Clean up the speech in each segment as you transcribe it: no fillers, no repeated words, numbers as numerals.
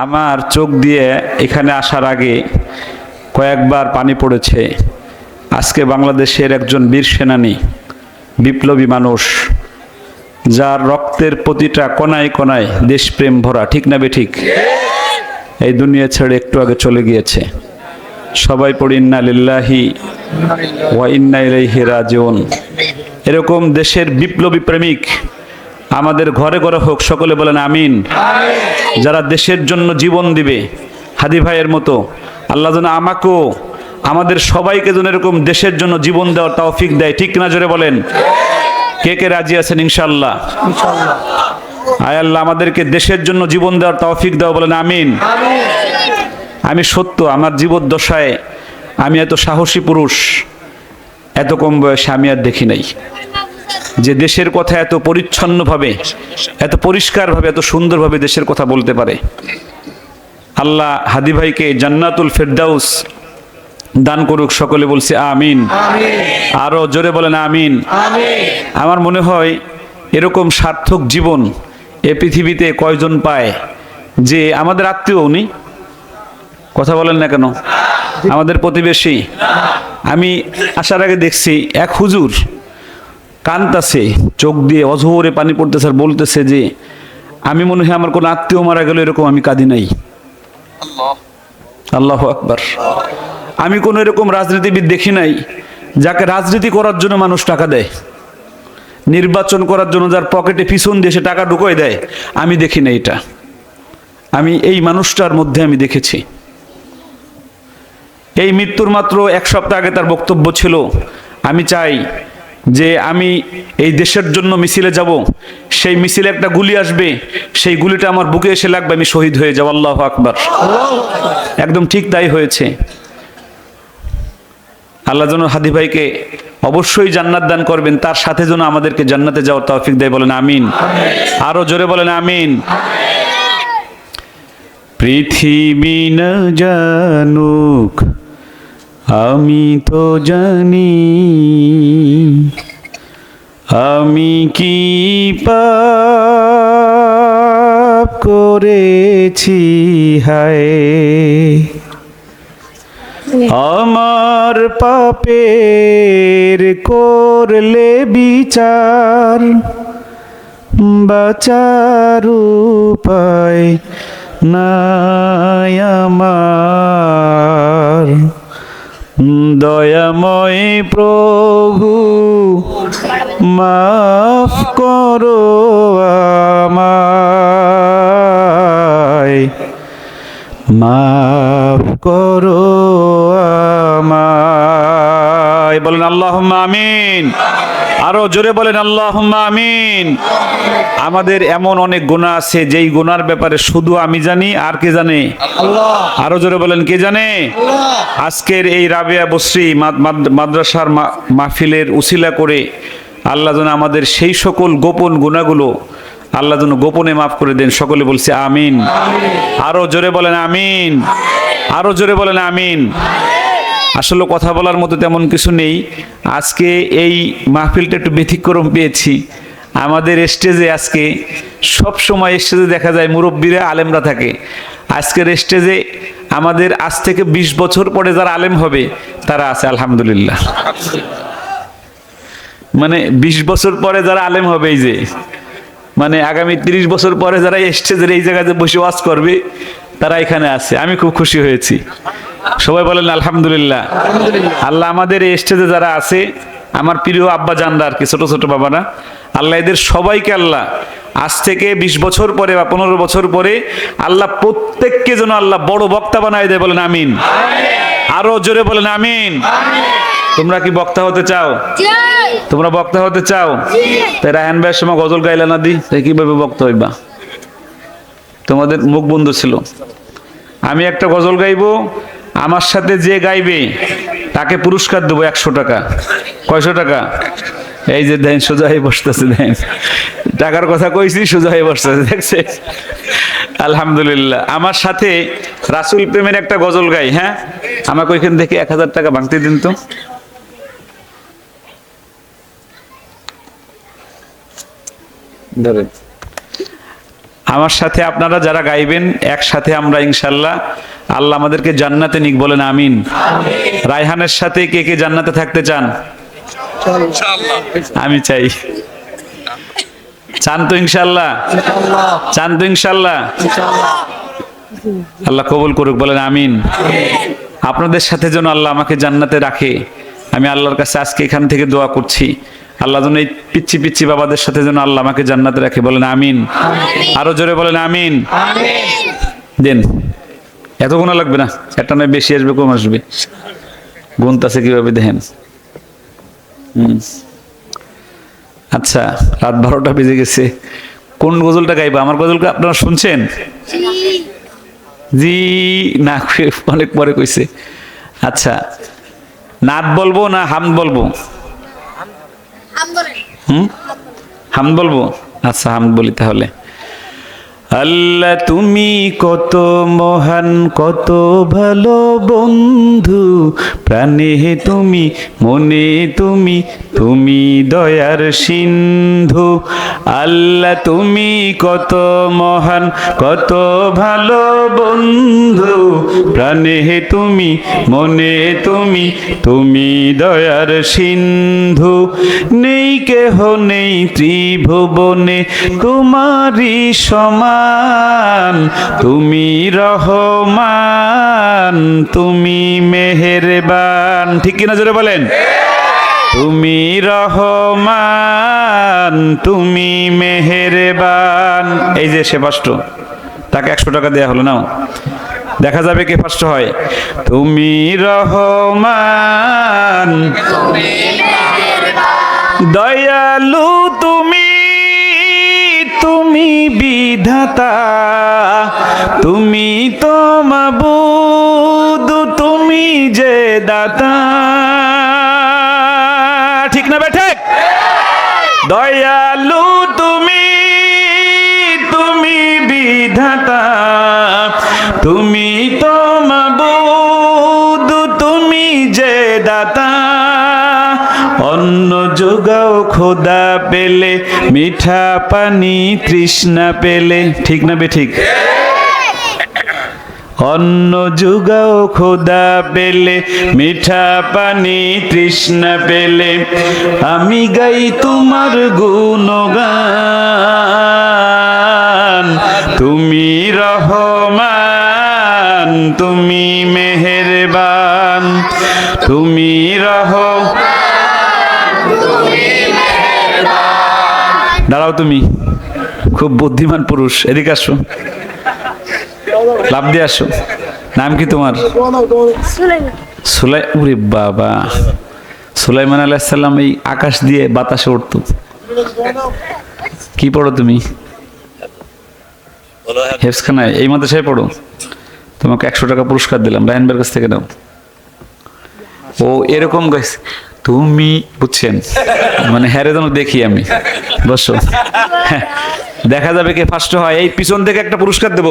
আমার চোখ দিয়ে এখানে আসার আগে কয়েকবার পানি পড়েছে। আজকে বাংলাদেশের একজন বীর সেনানী, বিপ্লবী মানুষ, যার রক্তের প্রতিটা কণায় কণায় দেশপ্রেম ভরা, ঠিক না বেঠিক, এই দুনিয়া ছেড়ে একটু আগে চলে গিয়েছে। সবাই পড়ি ইন্না লিল্লাহি ওয়া ইন্না ইলাইহি রাজিউন। এরকম দেশের বিপ্লবী প্রেমিক আমাদের ঘরে ঘরে হোক, সকলে বলেন আমিন। যারা দেশের জন্য জীবন দিবে, হাদি ভাইয়ের মতো, আল্লাহ যেন আমাকেও, আমাদের সবাইকে যেন এরকম দেশের জন্য জীবন দেওয়ার তৌফিক দেয়, ঠিক না? জোরে বলেন কে কে রাজি আছেন ইনশাআল্লাহ? আয় আল্লাহ আমাদেরকে দেশের জন্য জীবন দেওয়ার তৌফিক দাও, বলেন আমিন। আমি সত্য আমার জীবদ্দশায় আমি এত সাহসী পুরুষ এত কম বয়সে আমি আর দেখি নাই, যে দেশের কথা এত পরিচ্ছন্নভাবে, এত পরিষ্কারভাবে, এত সুন্দরভাবে দেশের কথা বলতে পারে। আল্লাহ হাদি ভাইকে জান্নাতুল ফেরদাউস দান করুক, সকলে বলছে আমিন। আরো জোরে বলেন আমিন। আমার মনে হয় এরকম সার্থক জীবন এ পৃথিবীতে কয়জন পায়, যে আমাদের আত্মীয় উনি, কথা বলেন না কেন, আমাদের প্রতিবেশী। আমি আসার আগে দেখছি এক হুজুর কাঁদতেছে, চোখ দিয়ে অঝোরে পানি পড়তেছে, আর বলতেছে যে আমি মনে হয় আমার কোনো আত্মীয় মারা গেল এরকম আমি কাঁদি নাই। আল্লাহু আকবার। আমি কোনো এরকম রাজনীতিবিদ দেখি নাই যাকে রাজনীতি করার জন্য মানুষ টাকা দেয়, নির্বাচন করার জন্য যার পকেটে পিছন দিয়ে সে টাকা ঢুকিয়ে দেয়, আমি দেখি না এটা। আমি এই মানুষটার মধ্যে আমি দেখেছি। এই মৃত্যুর মাত্র এক সপ্তাহ আগে তার বক্তব্য ছিল, আমি চাই যে আমি এই দেশের জন্য মিছিলে যাব, সেই মিছিলে একটা গুলি আসবে, সেই গুলিটা আমার বুকে এসে লাগবে, আমি শহীদ হয়ে যাব। আল্লাহু আকবার। একদম ঠিক তাই হয়েছে। আল্লাহ যেন হাদি ভাইকে অবশ্যই জান্নাত দান করবেন, তার সাথে যেন আমাদেরকে জান্নাতে যাওয়ার তৌফিক দেয়, বলেন আমিন। আরো জোরে বলেন আমিন। পৃথিবী না জানুক আমি তো জানি, আমি কি পাপ করেছি হায়, আমার পাপের করলে বিচার, বাঁচার উপায় নাই আমার, দয়াময় প্রভু মাফ করো আমায়, মাফ করো আমায়, বলেন আল্লাহুম্মা আমিন। আরো জোরে বলেন আল্লাহুম্মা আমিন। আমাদের এমন অনেক গুনাহ আছে যেই গুনার ব্যাপারে শুধু আমি জানি, আর কে জানে? আল্লাহ। আরো জোরে বলেন কে জানে? আল্লাহ। আজকের এই রাবেয়া বসরি মাদ্রাসার মাহফিলের উসিলা করে আল্লাহ যেন আমাদের সেই সকল গোপন গুনাহগুলো আল্লাহ যেন গোপনে মাফ করে দেন, সকলে বলছে আমিন। আরো জোরে বলেন আমিন। আরো জোরে বলেন আমিন। আসলে কথা বলার মতো তেমন কিছু নেই। আজকে এই মাহফিলটা একটু ব্যতিক্রম পেয়েছি। আমাদের স্টেজে আজকে সব সময় স্টেজে দেখা যায় মুরব্বীরা, আলেমরা থাকে। আজকের স্টেজে আমাদের আজ থেকে 20 বছর পরে যারা আলেম হবে তারা আছে, আলহামদুলিল্লাহ। মানে 20 বছর পরে যারা আলেম হবে, এই যে মানে আগামী 30 বছর পরে যারা স্টেজের এই জায়গাতে বসে ওয়াজ করবে তারা এখানে আছে। আমি খুব খুশি হয়েছি। সবাই বলেন আলহামদুলিল্লাহ। আল্লাহ আমাদের এই স্টেজে যারা আছে, আমার প্রিয় আব্বা জানরা আর কি, ছোট ছোট বাবারা, আল্লাহ এদের সবাইকে আল্লাহ আজ থেকে 20 বছর পরে বা 15 বছর পরে আল্লাহ প্রত্যেককে যেন আল্লাহ বড় বক্তা বানায় দেয়, বলেন আমিন। আরো জোরে বলেন আমিন। তোমরা কি বক্তা হতে চাও? তোমরা বক্তা হতে চাও? তাই রায়হান ভাইয়ের সময় গজল গাইলা না দি, তাই কিভাবে বক্তা হইবা? তোমাদের মুখ বন্ধ ছিল। আমি একটা গজল গাইবো, আমার সাথে যে গাইবে তাকে পুরস্কার দেবো 100 টাকা। কয়শো টাকা? এই যে দেন, সোজা হয়ে বসতেছে, দেন টাকার কথা কইছি, সোজা হয়ে বসতেছে, দেখছে? আলহামদুলিল্লাহ। আমার সাথে রাসূল প্রেমের একটা গজল গাই, হ্যাঁ? আমাকে ওইখান থেকে 1000 টাকা ভাঙতে দিন তো। ধরেন আমার সাথে আপনারা যারা গাইবেন একসাথে আমরা ইনশাল্লাহ আল্লাহ আমাদেরকে জান্নাতে নিক, বলেন আমিন। রায়হানের সাথে কে কে জান্নাতে থাকতে চান? আমি চাই। চান তো ইনশাল্লাহ? চান তো ইনশাল্লাহ? আল্লাহ কবুল করুক, বলেন আমিন। আপনাদের সাথে যেন আল্লাহ আমাকে জান্নাতে রাখে, আমি আল্লাহর কাছে আজকে এখান থেকে দোয়া করছি। আল্লাহ যেন এই পিচ্ছি পিচ্ছি বাবাদের সাথে যেন আল্লাহ আমাকে জান্নাতে রাখে, বলেন আমিন। আরো জোরে বলেন আমিন। দেন, এত গোনা লাগবে না, একটা নয় বেশি আসবে কম আসবে, গুনতাছে কিভাবে দেখেন। আচ্ছা, রাত 12টা বেজে গেছে, কোন গজলটা গাইবা? আমার গজলটা আপনারা শুনছেন? জি না, অনেক পরে কইছে। আচ্ছা, নাত বলবো না হামদ বলবো? হামদ বলবো। আচ্ছা, হামদ বলি তাহলে। আল্লাহ তুমি কত মহান, কত ভালো বন্ধু, প্রাণে তুমি, মনে তুমি, তুমি দয়ার সিন্ধু। আল্লাহ তুমি কত মহান, কত ভালো বন্ধু, প্রাণে তুমি, মনে তুমি, তুমি দয়ার সিন্ধু। নেই কেহ নেই ত্রিভুবনে তোমারই সমান, তুমি রহমান, তুমি মেহেরবান। ঠিক কিনা জোরে বলেন? তুমি রহমান, তুমি মেহেরবান। এই যে সে ফার্স্ট, তাকে 100 টাকা দেয়া হলো, নাও, দেখা যাবে কে ফার্স্ট হয়। তুমি রহমান, দয়ালু তুমি, তুমি বিধাতা, তুমি তো মাবুদ, তুমি যে দাতা। ঠিক না বেঠিক? দয়ালু তুমি, তুমি বিধাতা, তুমি তো মাবুদ, তুমি যে দাতা। অন্ন যোগাও খোদা পেলে, মিঠা পানি তৃষ্ণা পেলে। ঠিক না বেঠিক? অন্ন যোগাও খোদা পেলে, মিঠা পানি তৃষ্ণা পেলে, আমি গাই তোমার গুণগান। তুমি রহমান, তুমি মেহেরবান, তুমি দাঁড়াও, তুমি খুব বুদ্ধিমান পুরুষ, এদিকে আসো, লাভ দিয়ে আসো। নাম কি তোমার? ওরে বাবা, সুলাইমান আলাইহিস সালাম এই আকাশ দিয়ে বাতাসে উঠত। কি পড়ো তুমি? হেফজখানায়, এই মাদ্রাসায় পড়ো? তোমাকে 100 টাকা পুরস্কার দিলাম, রায়হান ভাইয়ের কাছ থেকে নাও। ও এরকম গাইছে তুমি, বুঝছেন? মানে হ্যারে যেন দেখি আমি। বসো, দেখা যাবে কে ফার্স্ট হয়। এই পিছন থেকে একটা পুরস্কার দেব।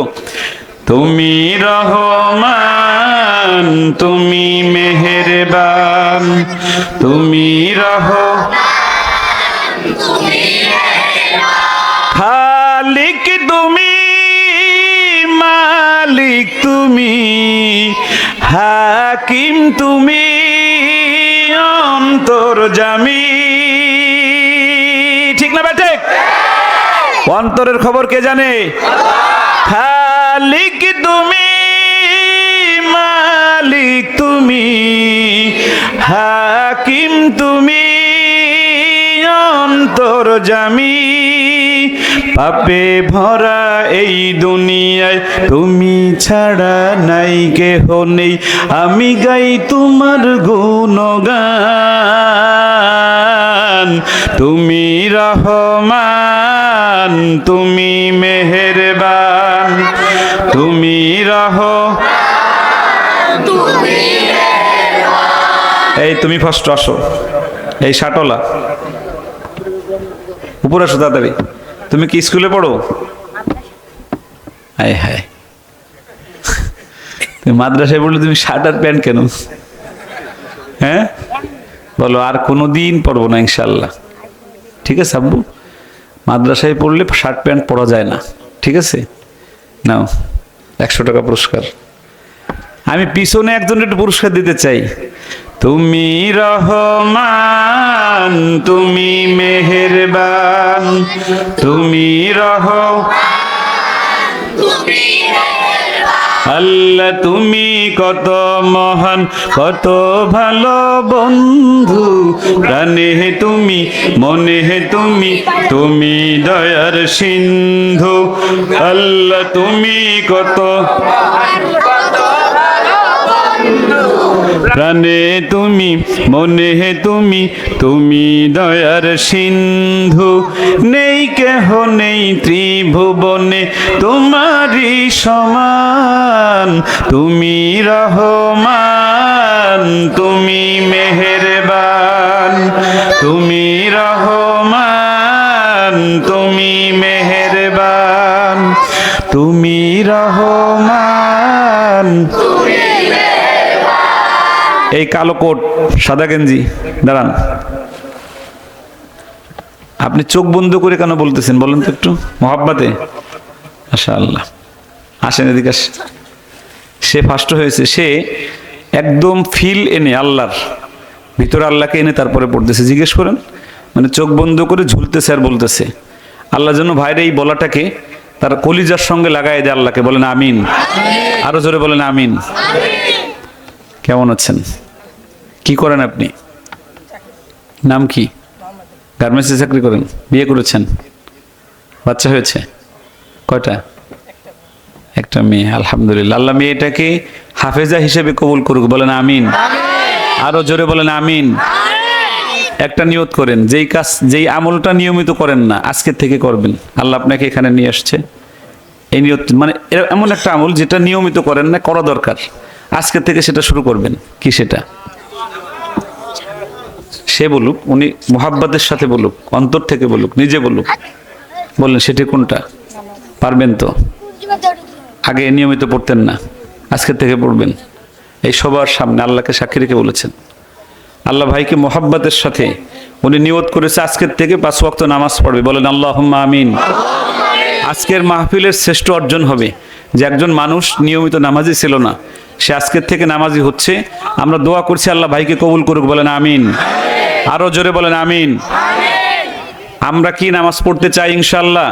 তুমি রহমান, তুমি মেহেরবান, তুমি খালিক তুমি, মালিক তুমি, হাকিম তুমি, অন্তর্যামী। ঠিক না বেঠিক? অন্তরের খবর কে জানে? খালিক তুমি, মালিক তুমি, হাকিম তুমি, অন্তর্যামী। পাপে ভরা এই দুনিয়ায় তুমি ছাড়া নাই কেহ নেই, আমি গাই তোমার গুণগান। তুমি রহমান, তুমি মেহেরবান, তুমি এই তুমি ফার্স্ট আসো, এই শাটলা উপরে আসো তাড়াতাড়ি। তুমি কি স্কুলে পড়ো? হায় হায়, তুমি মাদ্রাসায় পড়লে তুমি শার্ট আর প্যান্ট কেন? হ্যাঁ বলো, আর কোনোদিন পড়বো না ইনশাল্লাহ। ঠিক আছে আব্বু, মাদ্রাসায় পড়লে শার্ট প্যান্ট পরা যায় না, ঠিক আছে, নাও 100 টাকা পুরস্কার। আমি পিছনে একজনের একটু পুরস্কার দিতে চাই। তুমি রহমান, তুমি মেহেরবান, তুমি আল্লাহ, তুমি কত মহান, কত ভালো বন্ধু, প্রাণে তুমি, মনে তুমি, তুমি দয়ার সিন্ধু। আল্লাহ তুমি কত প্রাণে তুমি, মনে তুমি, তুমি দয়ার সিন্ধু। নেই কেহ নেই ত্রিভুবনে তোমারই সমান, তুমি রহমান, তুমি মেহেরবান, তুমি রহমান, তুমি মেহেরবান, তুমি রহমান। এই কালো কোট সাদা গেঞ্জি, দাঁড়ান। আপনি চোখ বন্ধ করে কেন বলতেছেন বলেন তো একটু, মহাব্বাতে? মাশাআল্লাহ, আসেন এদিকে আসেন। সে ফার্স্ট হয়েছে, সে একদম ফিল এনে আল্লাহর ভিতরে আল্লাহকে এনে তারপরে পড়তেছে। জিজ্ঞেস করেন, মানে চোখ বন্ধ করে ঝুলতেছে আর বলতেছে। আল্লাহ যেন ভাইরে এই বলাটাকে তার কলিজার সঙ্গে লাগাই দেয় আল্লাহকে। বলেন আমিন, আরো জোরে বলেন আমিন। কেমন আছেন? কি করেন আপনি? নাম কি? গার্মেন্টসে চাকরি করেন? বিয়ে করেছেন? বাচ্চা হয়েছে? কয়টা? একটা মেয়ে, আলহামদুলিল্লাহ। আল্লাহ মেয়েটাকে হাফেজা হিসেবে কবুল করুক। বলেন আমিন, আরো জোরে বলেন আমিন। একটা নিয়ত করেন, যেই আমলটা নিয়মিত করেন না, আজকের থেকে করবেন। আল্লাহ আপনাকে এখানে নিয়ে আসছে, এই নিয়ত মানে এমন একটা আমল যেটা নিয়মিত করেন না, করা দরকার। আজকের থেকে সেটা শুরু করবেন। কি সেটা? সে বলুক, উনি মুহাব্বতের সাথে বলুক, অন্তর থেকে বলুক, নিজে বলুক। বললেন সেটি কোনটা? পারবেন তো? আগে নিয়মিত পড়তেন না, আজকের থেকে পড়বেন। এই সবার সামনে আল্লাহকে সাক্ষী রেখে বলেছেন। আল্লাহ ভাইকে মুহাব্বতের সাথে উনি নিয়ত করেছে আজকের থেকে 5 ওয়াক্ত নামাজ পড়বে। বলেন আল্লাহুম্মা আমিন। আজকের মাহফিলের শ্রেষ্ঠ অর্জন হবে যে একজন মানুষ নিয়মিত নামাজি ছিল না, সে আজকের থেকে নামাজি হচ্ছে। আমরা দোয়া করছি আল্লাহ ভাইকে কবুল করুক। বলেন আমিন, আরো জোরে বলেন আমিন। আমরা কি নামাজ পড়তে চাই ইনশাআল্লাহ?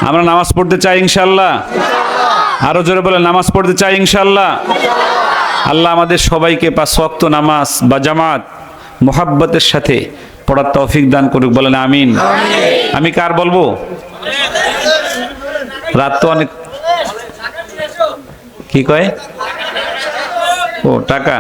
আমরা নামাজ পড়তে চাই ইনশাআল্লাহ। আরো জোরে বলেন নামাজ পড়তে চাই ইনশাআল্লাহ। আল্লাহ আমাদের সবাইকে 5 ওয়াক্ত নামাজ বা জামাত মুহাব্বতের সাথে পড়ার তৌফিক দান করুক। বলেন আমিন। আমি কার বলবো? রাত তো অনেক। কি কয়? ও টাকা।